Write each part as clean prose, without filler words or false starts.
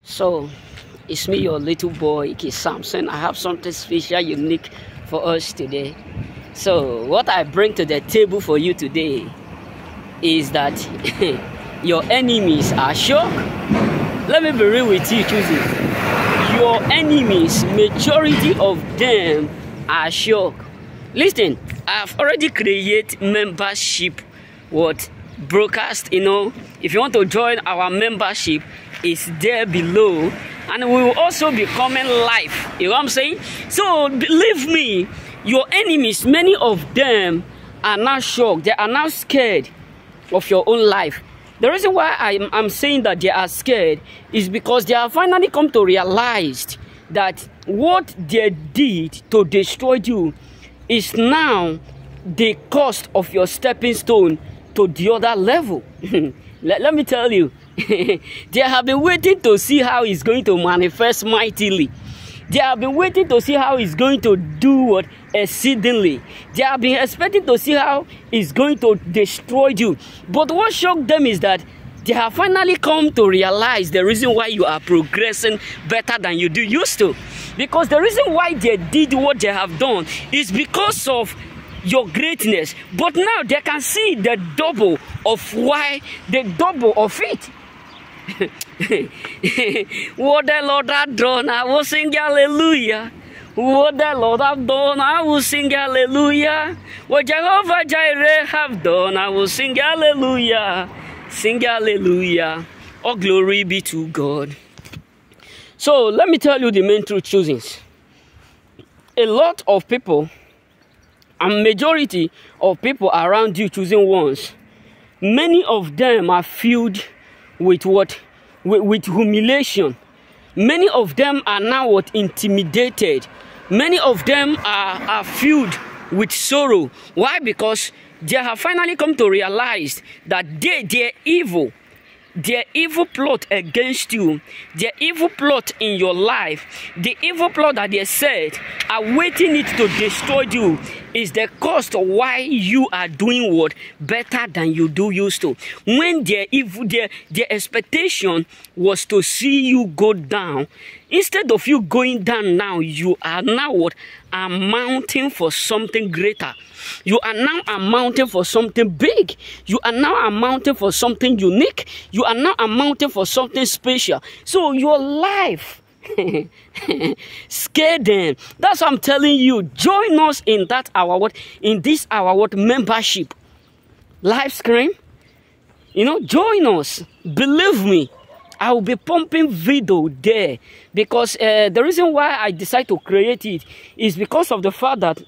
So, it's me, your little boy, Ike Samson. I have something special, unique for us today. So, what I bring to the table for you today is that your enemies are shocked. Let me be real with you, choosing. Your enemies, majority of them are shocked. Listen, I've already created membership broadcast. If you want to join our membership, it's there below, and we will also be coming live. You know what I'm saying? So believe me, your enemies, many of them are now shocked. They are now scared of your own life. The reason why I'm saying that they are scared is because they have finally come to realize that what they did to destroy you is now the cost of your stepping stone to the other level. Let me tell you, they have been waiting to see how it's going to manifest mightily. They have been waiting to see how it's going to do what exceedingly. They have been expecting to see how it's going to destroy you. But what shocked them is that they have finally come to realize the reason why you are progressing better than you used to. Because the reason why they did what they have done is because of your greatness. But now they can see the double of it. What the Lord has done, I will sing hallelujah. What the Lord has done, I will sing hallelujah. What Jehovah Jireh have done, I will sing hallelujah. Sing hallelujah. All glory be to God. So let me tell you the main truth, choosings. A lot of people, and majority of people around you, choosing ones, many of them are filled with with humiliation. Many of them are now intimidated. Many of them are filled with sorrow. Why? Because they have finally come to realize that their evil plot against you, their evil plot in your life, the evil plot that they said are waiting it to destroy you, is the cost of why you are doing what better than you used to. When their expectation was to see you go down, instead of you going down now, you are now amounting for something greater. You are now amounting for something big. You are now amounting for something unique. You are now amounting for something special. So your life scare them. That's what I'm telling you. Join us in that our membership. Live screen. Join us. Believe me, I will be pumping video there, because the reason why I decided to create it is because of the fact that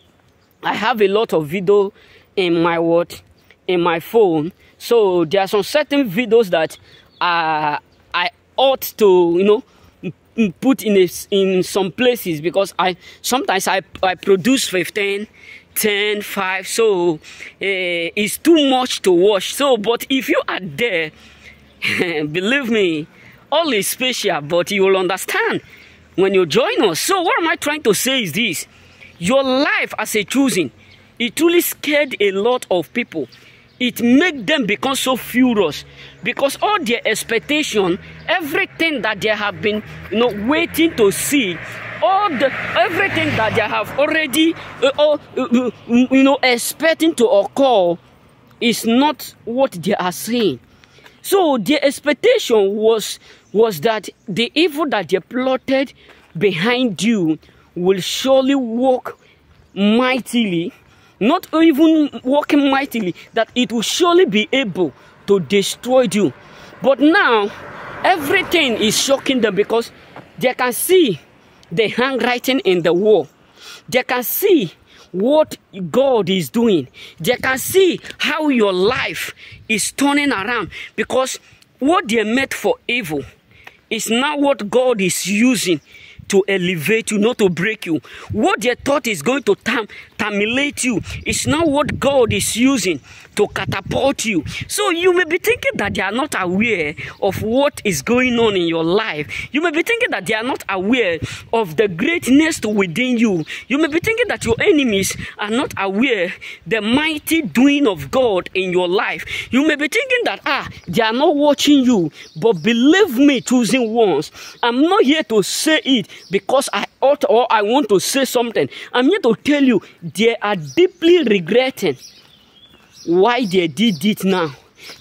I have a lot of video in my phone. So there are some certain videos that I ought to put in some places, because sometimes I produce 15, 10, 5, so it's too much to watch. So but if you are there, believe me, all is special, but you will understand when you join us. So what am I trying to say is this: your life as a choosing, it truly scared a lot of people. It made them become so furious, because all their expectation, everything that they have been waiting to see, everything that they have already expecting to occur, is not what they are seeing. So their expectation was that the evil that they plotted behind you will surely work mightily. Not even working mightily, that it will surely be able to destroy you. But now, everything is shocking them, because they can see the handwriting in the wall. They can see what God is doing. They can see how your life is turning around, because what they meant for evil is now what God is using to elevate you, not to break you. What they thought is going to terminate you. It's not what God is using to catapult you. So you may be thinking that they are not aware of what is going on in your life. You may be thinking that they are not aware of the greatness within you. You may be thinking that your enemies are not aware the mighty doing of God in your life. You may be thinking that they are not watching you. But believe me, choosing ones, I'm not here to say it because I ought or I want to say something. I'm here to tell you they are deeply regretting why they did it now.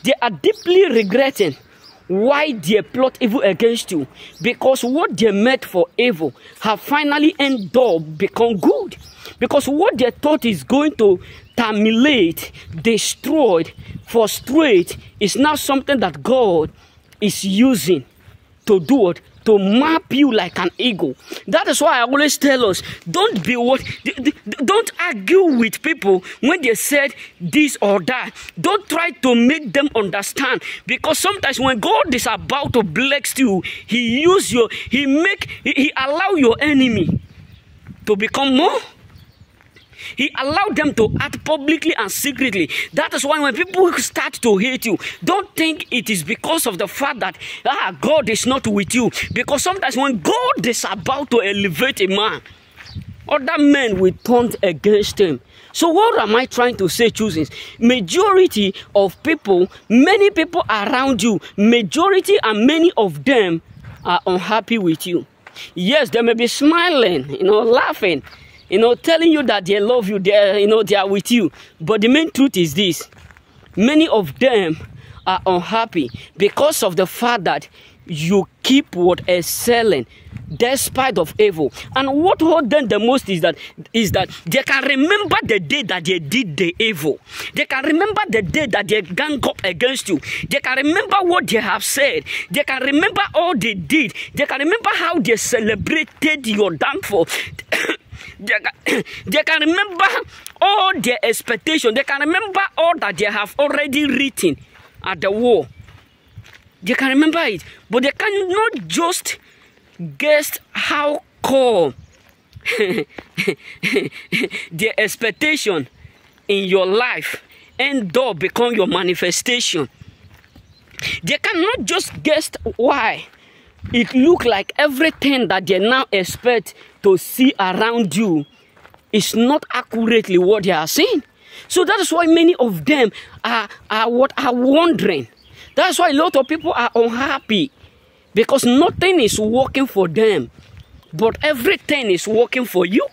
They are deeply regretting why they plot evil against you, because what they meant for evil have finally ended up become good. Because what they thought is going to terminate, destroy, frustrate is now something that God is using to do what? To map you like an eagle. That is why I always tell us, don't argue with people when they said this or that. Don't try to make them understand, because sometimes when God is about to bless you, He allow your enemy to become more. He allowed them to act publicly and secretly. That is why when people start to hate you, don't think it is because of the fact that God is not with you. Because sometimes when God is about to elevate a man, other men will turn against him. So what am I trying to say, choosing? Majority of people, many people around you, majority and many of them are unhappy with you. Yes, they may be smiling, laughing, telling you that they love you, they are with you. But the main truth is this: many of them are unhappy because of the fact that you keep excelling despite of evil. And what hurt them the most is that they can remember the day that they did the evil. They can remember the day that they gang up against you. They can remember what they have said. They can remember all they did. They can remember how they celebrated your downfall. They can remember all their expectations. They can remember all that they have already written at the wall. They can remember it, but they cannot just guess how come their expectation in your life end up become your manifestation. They cannot just guess why it look like everything that they now expect to see around you is not accurately what they are seeing. So that is why many of them are wondering. That's why a lot of people are unhappy, because nothing is working for them, but everything is working for you.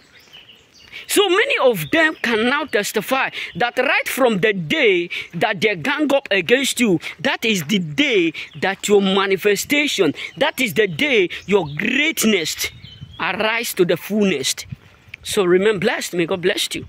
So many of them can now testify that right from the day that they gang up against you, that is the day that your manifestation, that is the day your greatness arise to the fullness. So remain blessed. May God bless you.